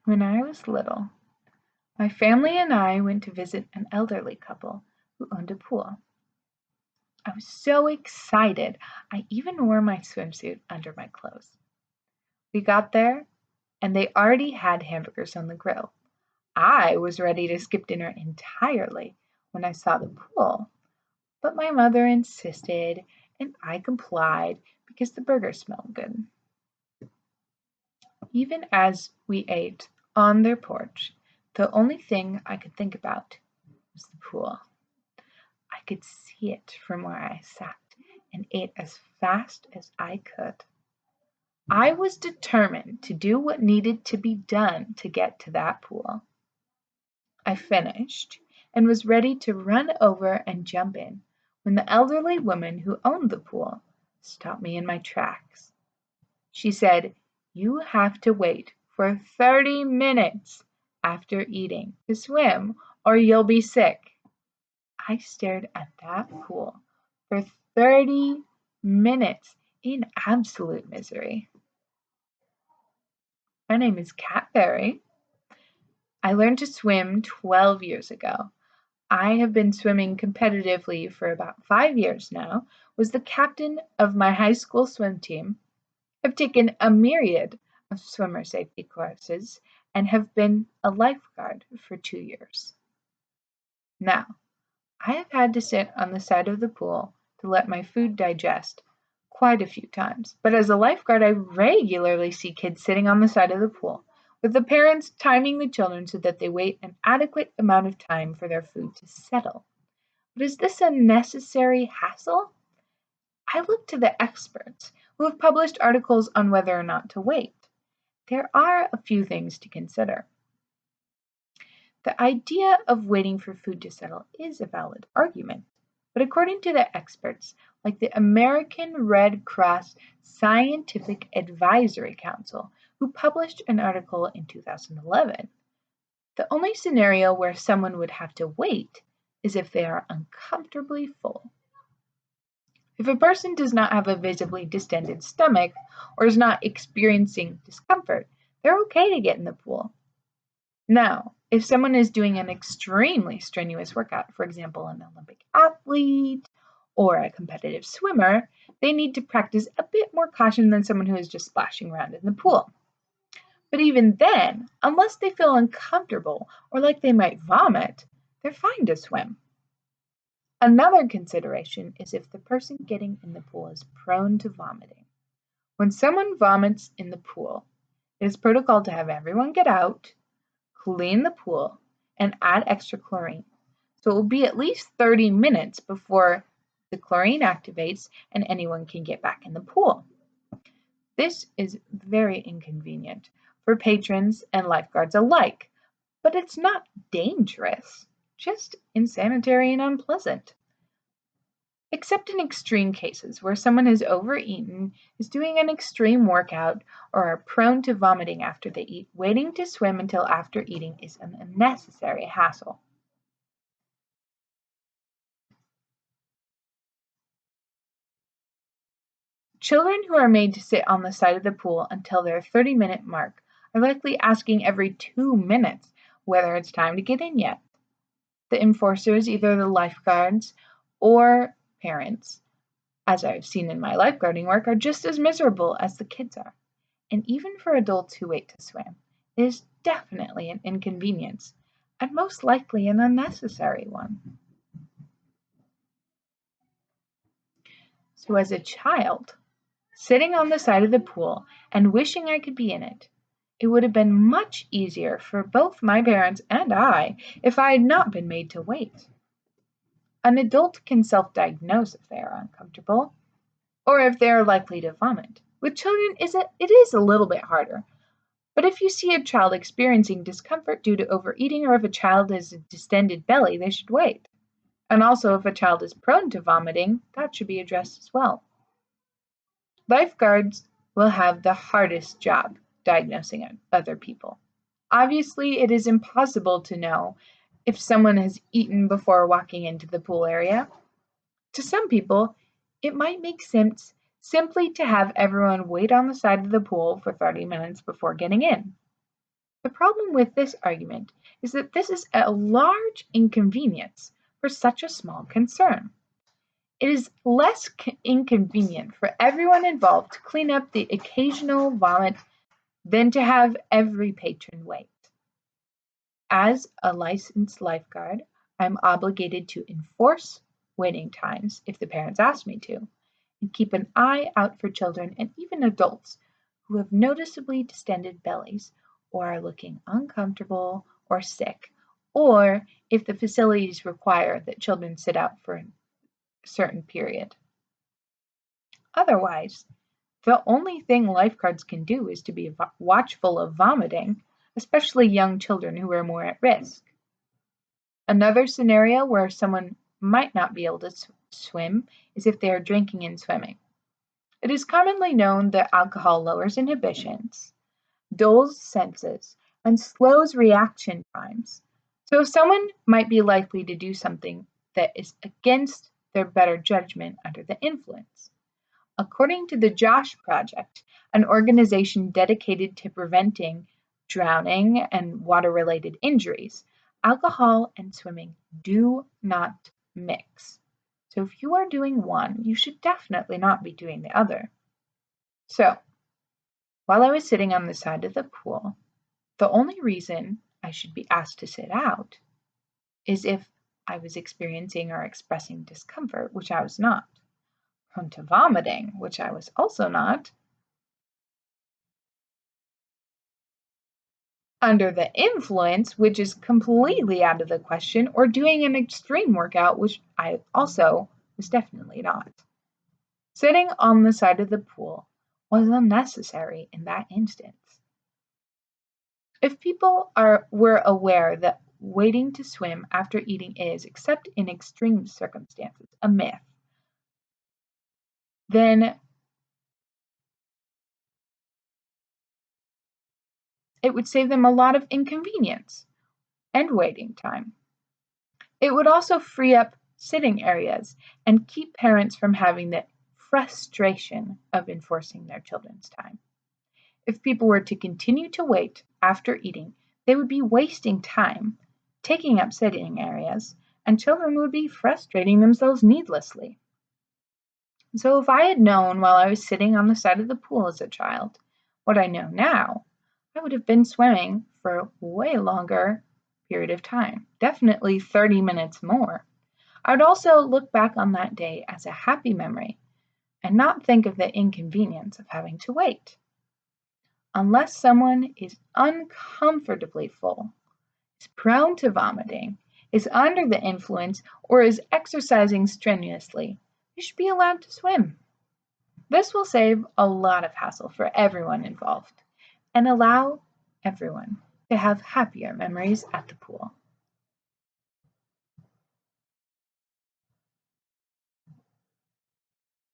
When I was little, my family and I went to visit an elderly couple who owned a pool. I was so excited, I even wore my swimsuit under my clothes. We got there, and they already had hamburgers on the grill. I was ready to skip dinner entirely when I saw the pool, but my mother insisted, and I complied because the burger smelled good. Even as we ate on their porch, the only thing I could think about was the pool. I could see it from where I sat and ate as fast as I could. I was determined to do what needed to be done to get to that pool. I finished and was ready to run over and jump in when the elderly woman who owned the pool stopped me in my tracks. She said, "You have to wait for 30 minutes after eating to swim or you'll be sick." I stared at that pool for 30 minutes in absolute misery. My name is Kat Berry. I learned to swim 12 years ago. I have been swimming competitively for about 5 years now, was the captain of my high school swim team, have taken a myriad of swimmer safety courses, and have been a lifeguard for 2 years. Now, I have had to sit on the side of the pool to let my food digest quite a few times, but as a lifeguard, I regularly see kids sitting on the side of the pool, with the parents timing the children so that they wait an adequate amount of time for their food to settle. But is this a necessary hassle? I look to the experts who have published articles on whether or not to wait. There are a few things to consider. The idea of waiting for food to settle is a valid argument, but according to the experts, like the American Red Cross Scientific Advisory Council, who published an article in 2011, the only scenario where someone would have to wait is if they are uncomfortably full. If a person does not have a visibly distended stomach or is not experiencing discomfort, they're okay to get in the pool. Now, if someone is doing an extremely strenuous workout, for example, an Olympic athlete or a competitive swimmer, they need to practice a bit more caution than someone who is just splashing around in the pool. But even then, unless they feel uncomfortable or like they might vomit, they're fine to swim. Another consideration is if the person getting in the pool is prone to vomiting. When someone vomits in the pool, it is protocol to have everyone get out, clean the pool, and add extra chlorine. So it will be at least 30 minutes before the chlorine activates and anyone can get back in the pool. This is very inconvenient for patrons and lifeguards alike, but it's not dangerous, just insanitary and unpleasant. Except in extreme cases where someone has overeaten, is doing an extreme workout, or are prone to vomiting after they eat, waiting to swim until after eating is an unnecessary hassle. Children who are made to sit on the side of the pool until their 30-minute mark are likely asking every 2 minutes whether it's time to get in yet. The enforcers, either the lifeguards or parents, as I've seen in my lifeguarding work, are just as miserable as the kids are. And even for adults who wait to swim, it is definitely an inconvenience, and most likely an unnecessary one. So as a child, sitting on the side of the pool and wishing I could be in it, it would have been much easier for both my parents and I if I had not been made to wait. An adult can self-diagnose if they are uncomfortable, or if they are likely to vomit. With children, it is a little bit harder. But if you see a child experiencing discomfort due to overeating, or if a child has a distended belly, they should wait. And also, if a child is prone to vomiting, that should be addressed as well. Lifeguards will have the hardest job diagnosing other people. Obviously, it is impossible to know if someone has eaten before walking into the pool area. To some people, it might make sense simply to have everyone wait on the side of the pool for 30 minutes before getting in. The problem with this argument is that this is a large inconvenience for such a small concern. It is less inconvenient for everyone involved to clean up the occasional vomit than to have every patron wait. As a licensed lifeguard, I'm obligated to enforce waiting times if the parents ask me to, and keep an eye out for children and even adults who have noticeably distended bellies or are looking uncomfortable or sick, or if the facilities require that children sit out for a certain period. Otherwise, the only thing lifeguards can do is to be watchful of vomiting, especially young children who are more at risk. Another scenario where someone might not be able to swim is if they are drinking and swimming. It is commonly known that alcohol lowers inhibitions, dulls senses, and slows reaction times. So someone might be likely to do something that is against their better judgment under the influence. According to the JOSH Project, an organization dedicated to preventing drowning and water-related injuries, alcohol and swimming do not mix. So if you are doing one, you should definitely not be doing the other. So, while I was sitting on the side of the pool, the only reason I should be asked to sit out is if I was experiencing or expressing discomfort, which I was not, prone to vomiting, which I was also not, under the influence, which is completely out of the question, or doing an extreme workout, which I also was definitely not. Sitting on the side of the pool was unnecessary in that instance. If people were aware that waiting to swim after eating is, except in extreme circumstances, a myth, then it would save them a lot of inconvenience and waiting time. It would also free up sitting areas and keep parents from having the frustration of enforcing their children's time. If people were to continue to wait after eating, they would be wasting time, taking up sitting areas, and children would be frustrating themselves needlessly. So if I had known while I was sitting on the side of the pool as a child what I know now, I would have been swimming for a way longer period of time, definitely 30 minutes more. I would also look back on that day as a happy memory and not think of the inconvenience of having to wait. Unless someone is uncomfortably full, is prone to vomiting, is under the influence, or is exercising strenuously, you should be allowed to swim. This will save a lot of hassle for everyone involved and allow everyone to have happier memories at the pool.